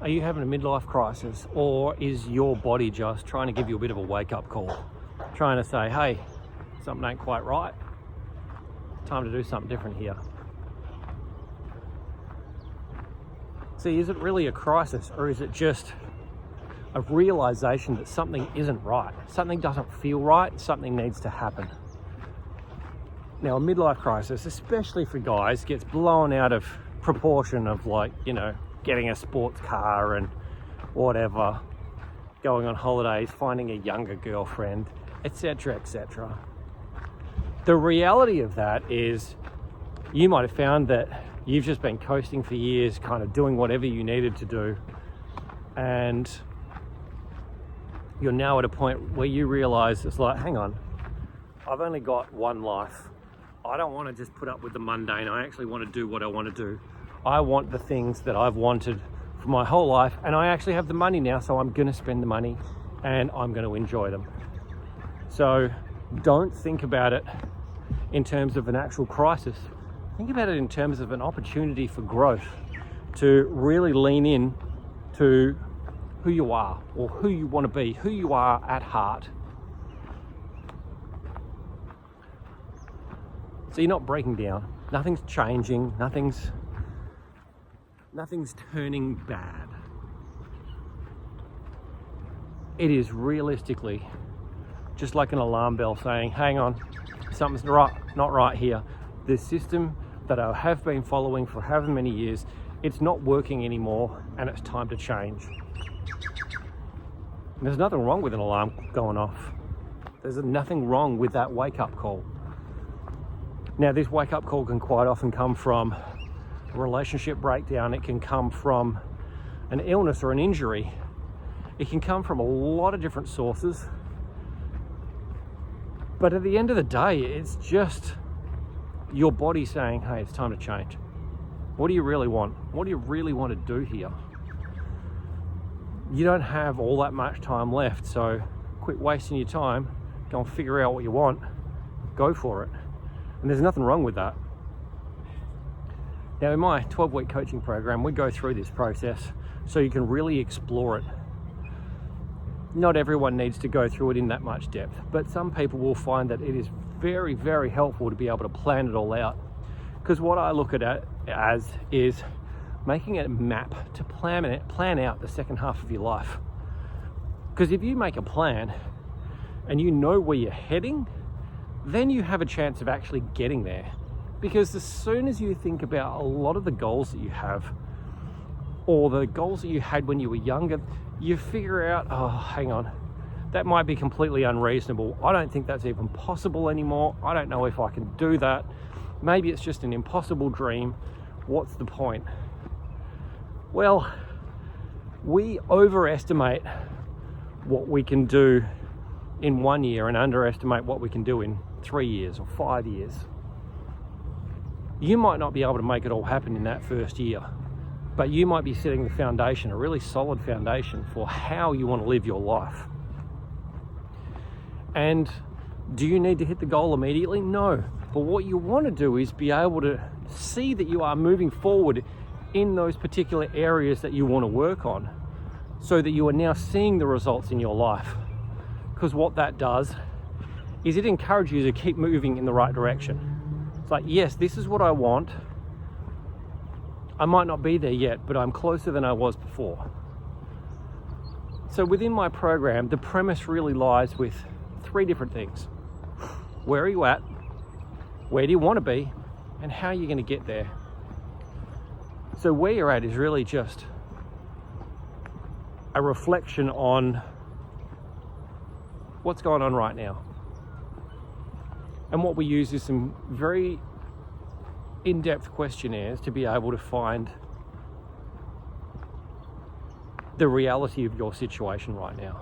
Are you having a midlife crisis, or is your body just trying to give you a bit of a wake-up call? Trying to say, hey, something ain't quite right. Time to do something different here. See, is it really a crisis, or is it just a realization that something isn't right? Something doesn't feel right, something needs to happen. Now, a midlife crisis, especially for guys, gets blown out of proportion of, like, you know, getting a sports car and whatever, going on holidays, finding a younger girlfriend, etc., etc. The reality of that is you might have found that you've just been coasting for years, kind of doing whatever you needed to do, and you're now at a point where you realize it's like, hang on, I've only got one life. I don't want to just put up with the mundane. I actually want to do what I want to do. I want the things that I've wanted for my whole life, and I actually have the money now, so I'm going to spend the money and I'm going to enjoy them. So don't think about it in terms of an actual crisis. Think about it in terms of an opportunity for growth, to really lean in to who you are, or who you want to be, who you are at heart. So you're not breaking down, nothing's changing, nothing's turning bad. It is realistically just like an alarm bell saying, hang on, something's not right here. The system that I have been following for however many years, it's not working anymore, and it's time to change. And there's nothing wrong with an alarm going off. There's nothing wrong with that wake-up call. Now, this wake-up call can quite often come from a relationship breakdown. It can come from an illness or an injury. It can come from a lot of different sources. But at the end of the day, it's just your body saying, hey, it's time to change. What do you really want? What do you really want to do here? You don't have all that much time left, so quit wasting your time. Go and figure out what you want. Go for it. And there's nothing wrong with that. Now, in my 12-week coaching program, we go through this process so you can really explore it. Not everyone needs to go through it in that much depth, but some people will find that it is very, very helpful to be able to plan it all out. Because what I look at it as is making a map to plan out the second half of your life. Because if you make a plan and you know where you're heading, then you have a chance of actually getting there. Because as soon as you think about a lot of the goals that you have, or the goals that you had when you were younger, you figure out, oh, hang on, that might be completely unreasonable. I don't think that's even possible anymore. I don't know if I can do that. Maybe it's just an impossible dream. What's the point? Well, we overestimate what we can do in 1 year and underestimate what we can do in 3 years or 5 years. You might not be able to make it all happen in that first year, but you might be setting the foundation, a really solid foundation for how you want to live your life. And do you need to hit the goal immediately? No. But what you want to do is be able to see that you are moving forward in those particular areas that you want to work on, so that you are now seeing the results in your life. Because what that does is it encourages you to keep moving in the right direction. It's like, yes, this is what I want. I might not be there yet, but I'm closer than I was before. So within my program, the premise really lies with 3 different things. Where are you at? Where do you want to be? And how are you going to get there? So where you're at is really just a reflection on what's going on right now. And what we use is some very in-depth questionnaires to be able to find the reality of your situation right now.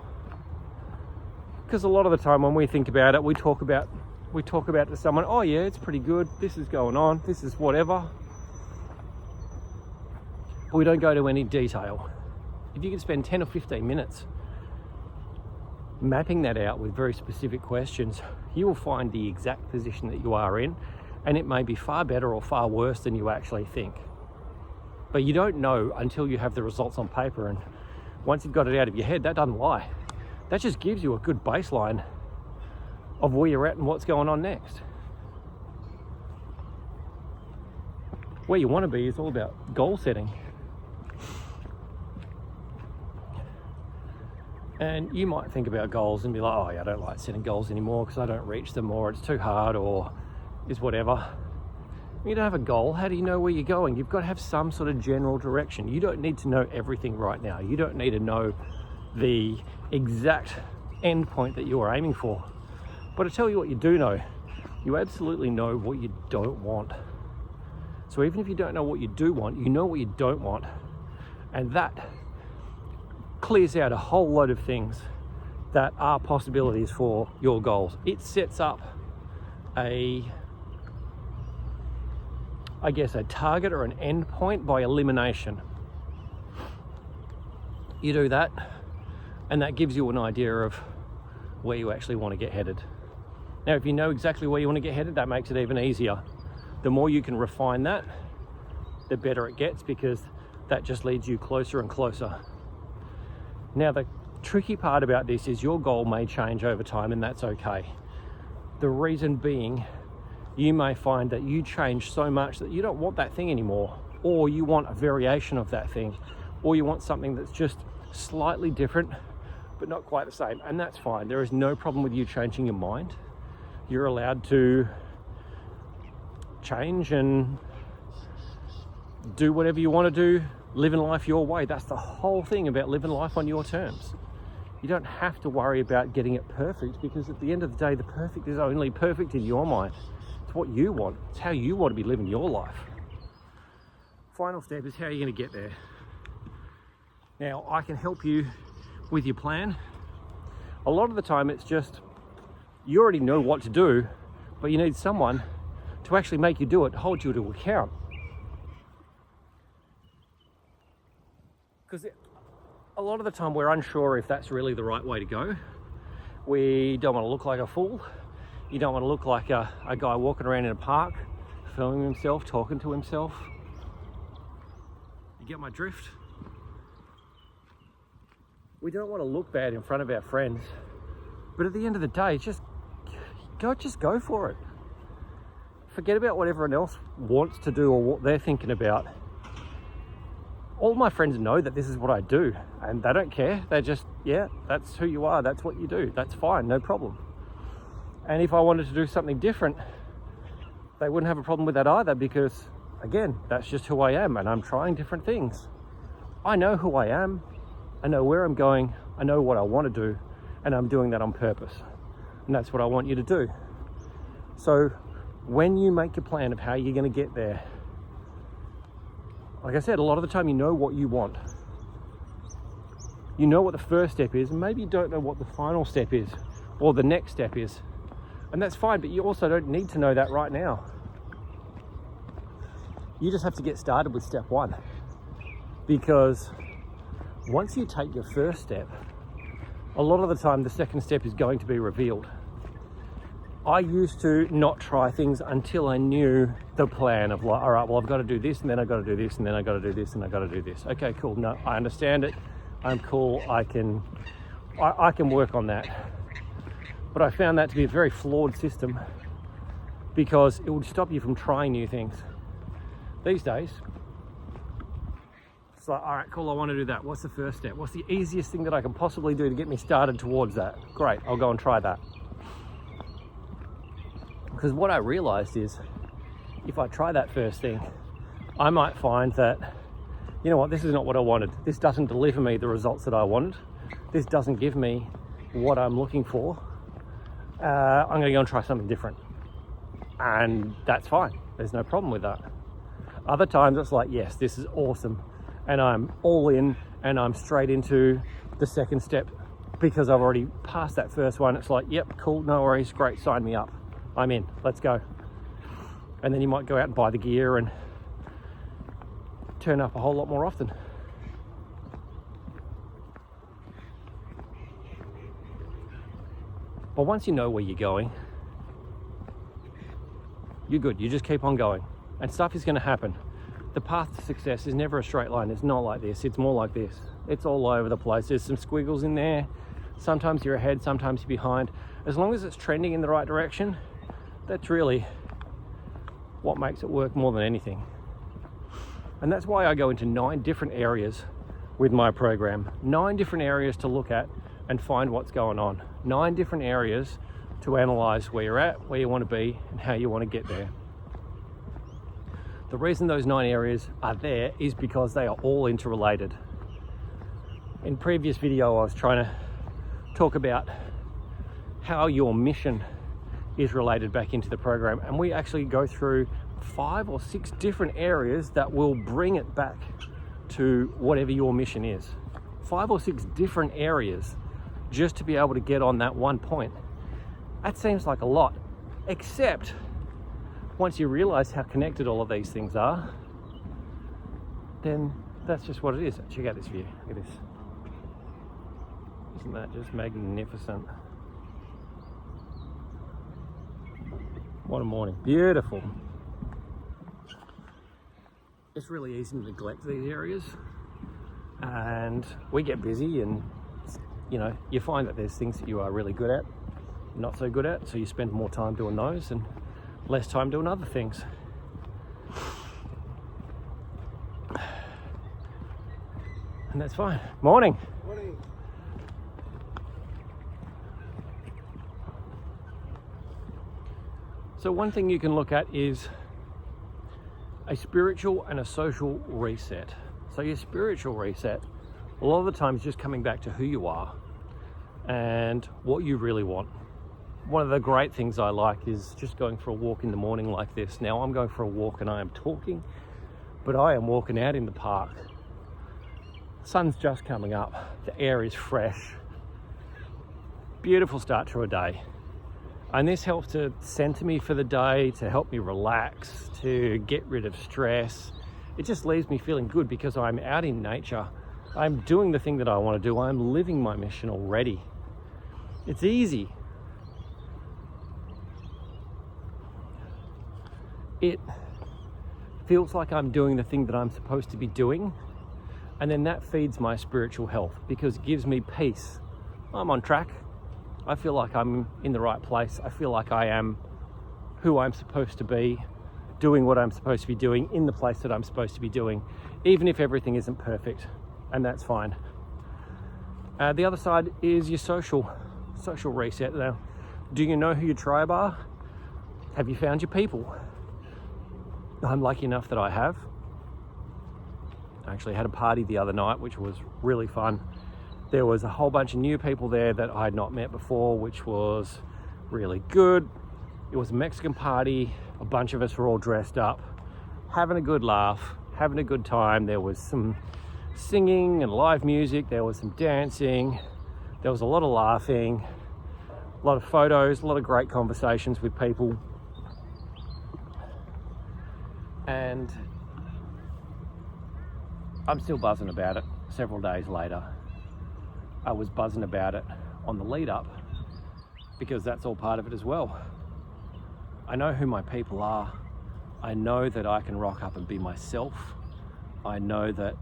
Because a lot of the time when we think about it, we talk about to someone, oh yeah, it's pretty good, this is going on, this is whatever. But we don't go to any detail. If you can spend 10 or 15 minutes mapping that out with very specific questions, you will find the exact position that you are in, and it may be far better or far worse than you actually think. But you don't know until you have the results on paper, and once you've got it out of your head, that doesn't lie. That just gives you a good baseline of where you're at and what's going on next. Where you want to be is all about goal setting. And you might think about goals and be like, oh yeah, I don't like setting goals anymore because I don't reach them, or it's too hard, or is whatever. You don't have a goal. How do you know where you're going? You've got to have some sort of general direction. You don't need to know everything right now. You don't need to know the exact end point that you are aiming for. But I tell you what you do know. You absolutely know what you don't want. So even if you don't know what you do want, you know what you don't want. And that clears out a whole load of things that are possibilities for your goals. It sets up a target or an end point by elimination. You do that, and that gives you an idea of where you actually want to get headed. Now, if you know exactly where you want to get headed, that makes it even easier. The more you can refine that, the better it gets, because that just leads you closer and closer. Now, the tricky part about this is your goal may change over time, and that's okay. The reason being, you may find that you change so much that you don't want that thing anymore, or you want a variation of that thing, or you want something that's just slightly different but not quite the same, and that's fine. There is no problem with you changing your mind. You're allowed to change and do whatever you want to do, living life your way. That's the whole thing about living life on your terms. You don't have to worry about getting it perfect, because at the end of the day, the perfect is only perfect in your mind. It's what you want. It's how you want to be living your life. Final step is how you're going to get there. Now, I can help you with your plan. A lot of the time it's just, you already know what to do, but you need someone to actually make you do it, hold you to account. Because a lot of the time we're unsure if that's really the right way to go. We don't want to look like a fool. You don't want to look like a guy walking around in a park, filming himself, talking to himself. You get my drift? We don't want to look bad in front of our friends, but at the end of the day, just go for it. Forget about what everyone else wants to do or what they're thinking about. All my friends know that this is what I do, and they don't care. They're just, yeah, that's who you are, that's what you do, that's fine, no problem. And if I wanted to do something different, they wouldn't have a problem with that either, because again, that's just who I am, and I'm trying different things. I know who I am, I know where I'm going, I know what I want to do, and I'm doing that on purpose. And that's what I want you to do. So when you make your plan of how you're going to get there, like I said, a lot of the time you know what you want. You know what the first step is, and maybe you don't know what the final step is, or the next step is. And that's fine, but you also don't need to know that right now. You just have to get started with step one. Because once you take your first step, a lot of the time the second step is going to be revealed. I used to not try things until I knew the plan of like, all right, well, I've got to do this, and then I've got to do this, and then I've got to do this, and I've got to do this. Okay, cool. No, I understand it. I'm cool. I can work on that. But I found that to be a very flawed system, because it would stop you from trying new things. These days, it's like, all right, cool, I want to do that. What's the first step? What's the easiest thing that I can possibly do to get me started towards that? Great, I'll go and try that. Because what I realized is, if I try that first thing, I might find that, you know what, this is not what I wanted. This doesn't deliver me the results that I wanted. This doesn't give me what I'm looking for. I'm going to go and try something different. And that's fine. There's no problem with that. Other times it's like, yes, this is awesome. And I'm all in, and I'm straight into the second step, because I've already passed that first one. It's like, yep, cool, no worries, great, sign me up. I'm in, let's go. And then you might go out and buy the gear and turn up a whole lot more often. But once you know where you're going, you're good. You just keep on going, and stuff is going to happen. The path to success is never a straight line. It's not like this. It's more like this. It's all over the place. There's some squiggles in there. Sometimes you're ahead, sometimes you're behind. As long as it's trending in the right direction, that's really what makes it work more than anything. And that's why I go into 9 different areas with my program. 9 different areas to look at and find what's going on. 9 different areas to analyze where you're at, where you want to be, and how you want to get there. The reason those 9 areas are there is because they are all interrelated. In previous video, I was trying to talk about how your mission is related back into the program, and we actually go through 5 or 6 different areas that will bring it back to whatever your mission is. 5 or 6 different areas just to be able to get on that one point. That seems like a lot, except once you realize how connected all of these things are, then that's just what it is. Check out this view. Look at this. Isn't that just magnificent? What a morning. Beautiful. It's really easy to neglect these areas, and we get busy, and you find that there's things that you are really good at, not so good at, so you spend more time doing those and less time doing other things. And that's fine. Morning. Morning. So one thing you can look at is a spiritual and a social reset. So your spiritual reset, a lot of the time, is just coming back to who you are and what you really want. One of the great things I like is just going for a walk in the morning like this. Now I'm going for a walk and I am talking, but I am walking out in the park. The sun's just coming up. The air is fresh. Beautiful start to a day. And this helps to center me for the day, to help me relax, to get rid of stress. It just leaves me feeling good because I'm out in nature. I'm doing the thing that I want to do. I'm living my mission already. It's easy. It feels like I'm doing the thing that I'm supposed to be doing, and then that feeds my spiritual health because it gives me peace. I'm on track. I feel like I'm in the right place. I feel like I am who I'm supposed to be, doing what I'm supposed to be doing in the place that I'm supposed to be doing, even if everything isn't perfect, and that's fine. The other side is your social reset. Now, do you know who your tribe are? Have you found your people? I'm lucky enough that I have. I actually had a party the other night, which was really fun. There was a whole bunch of new people there that I had not met before, which was really good. It was a Mexican party. A bunch of us were all dressed up, having a good laugh, having a good time. There was some singing and live music. There was some dancing. There was a lot of laughing, a lot of photos, a lot of great conversations with people. And I'm still buzzing about it several days later. I was buzzing about it on the lead up because that's all part of it as well. I know who my people are. I know that I can rock up and be myself. I know that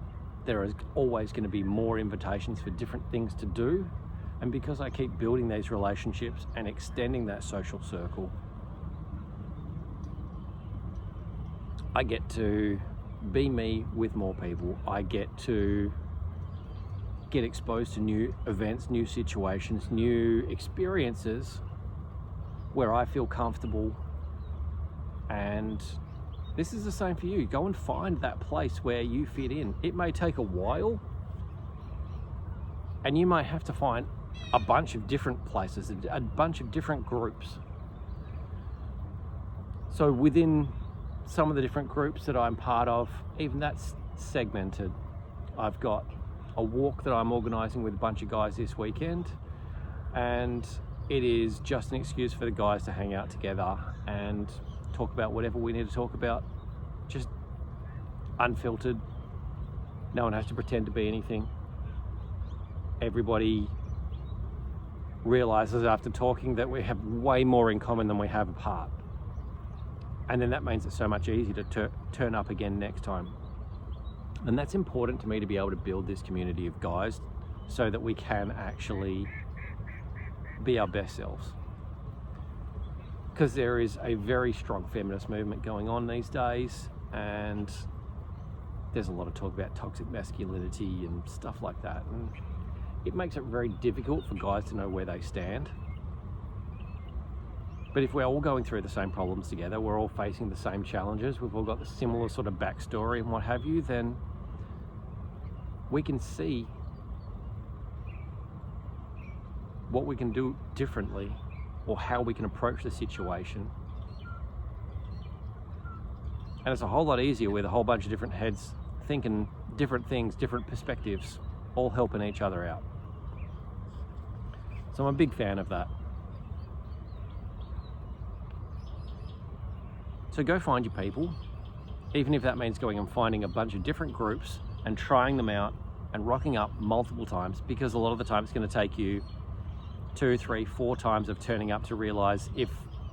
there is always going to be more invitations for different things to do. And because I keep building these relationships and extending that social circle, I get to be me with more people. I get to get exposed to new events, new situations, new experiences where I feel comfortable. And this is the same for you. Go and find that place where you fit in. It may take a while, and you might have to find a bunch of different places, a bunch of different groups. So within some of the different groups that I'm part of, even that's segmented. I've got a walk that I'm organising with a bunch of guys this weekend, and it is just an excuse for the guys to hang out together and talk about whatever we need to talk about, just unfiltered. No one has to pretend to be anything. Everybody realizes after talking that we have way more in common than we have apart. And then that means it's so much easier to turn up again next time. And that's important to me, to be able to build this community of guys so that we can actually be our best selves. Because there is a very strong feminist movement going on these days, and there's a lot of talk about toxic masculinity and stuff like that. And it makes it very difficult for guys to know where they stand. But if we're all going through the same problems together, we're all facing the same challenges, we've all got the similar sort of backstory and what have you, then we can see what we can do differently, or how we can approach the situation. And it's a whole lot easier with a whole bunch of different heads thinking different things, different perspectives, all helping each other out. So I'm a big fan of that. So go find your people, even if that means going and finding a bunch of different groups and trying them out and rocking up multiple times, because a lot of the time it's going to take you 2, 3, 4 times of turning up to realize if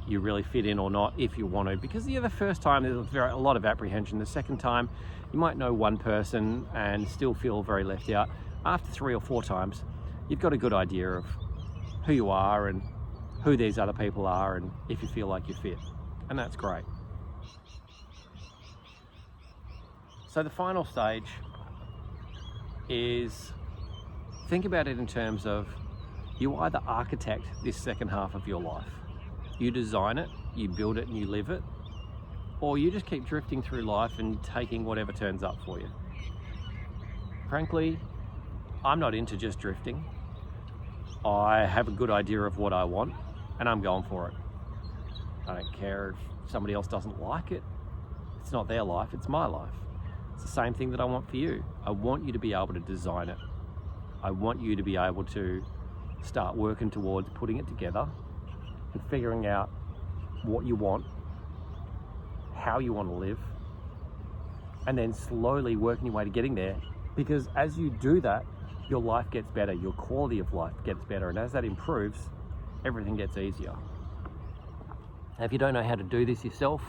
you really fit in or not, if you want to. Because the first time there's a lot of apprehension. The second time you might know one person and still feel very left out. After 3 or 4 times, you've got a good idea of who you are and who these other people are, and if you feel like you fit. And that's great. So the final stage is, think about it in terms of, you either architect this second half of your life, you design it, you build it and you live it, or you just keep drifting through life and taking whatever turns up for you. Frankly, I'm not into just drifting. I have a good idea of what I want and I'm going for it. I don't care if somebody else doesn't like it. It's not their life, it's my life. It's the same thing that I want for you. I want you to be able to design it. I want you to be able to start working towards putting it together and figuring out what you want, how you want to live, and then slowly working your way to getting there. Because as you do that, your life gets better, your quality of life gets better, and as that improves, everything gets easier. Now, if you don't know how to do this yourself,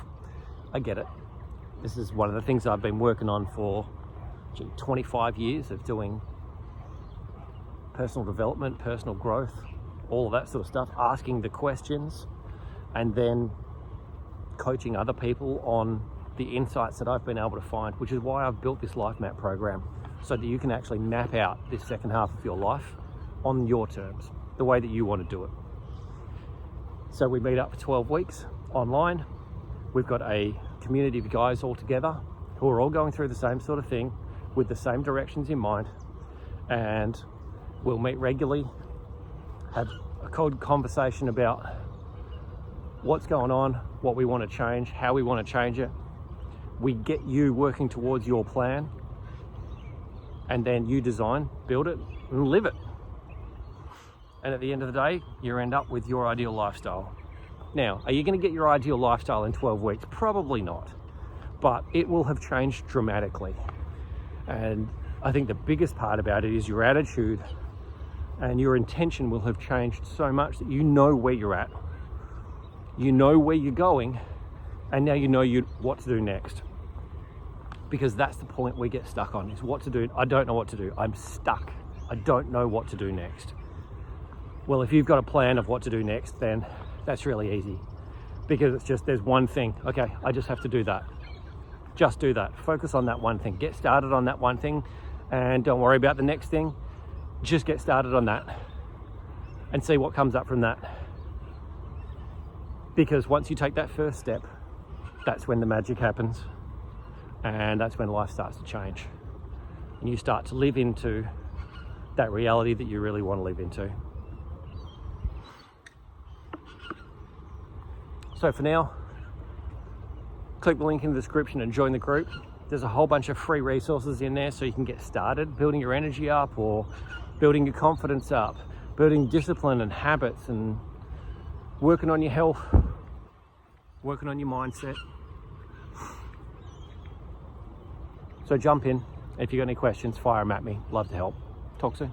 I get it. This is one of the things I've been working on for 25 years of doing personal development, personal growth, all of that sort of stuff, asking the questions and then coaching other people on the insights that I've been able to find, which is why I've built this life map program, so that you can actually map out this second half of your life on your terms, the way that you want to do it. So we meet up for 12 weeks online. We've got a community of guys all together who are all going through the same sort of thing with the same directions in mind, and we'll meet regularly, have a cold conversation about what's going on, what we want to change, how we want to change it. We get you working towards your plan, and then you design, build it, and live it. And at the end of the day, you end up with your ideal lifestyle. Now, are you going to get your ideal lifestyle in 12 weeks? Probably not, but it will have changed dramatically. And I think the biggest part about it is your attitude and your intention will have changed so much that you know where you're at, you know where you're going, and now you know what to do next. Because that's the point we get stuck on, is what to do. I don't know what to do. I'm stuck. I don't know what to do next. Well, if you've got a plan of what to do next, then that's really easy, because it's just, there's one thing. Okay, I just have to do that. Just do that. Focus on that one thing. Get started on that one thing, and don't worry about the next thing. Just get started on that and see what comes up from that. Because once you take that first step, that's when the magic happens, and that's when life starts to change. And you start to live into that reality that you really want to live into. So for now, click the link in the description and join the group. There's a whole bunch of free resources in there so you can get started building your energy up, or building your confidence up, building discipline and habits, and working on your health, working on your mindset. So jump in. If you've got any questions, fire them at me. Love to help. Talk soon.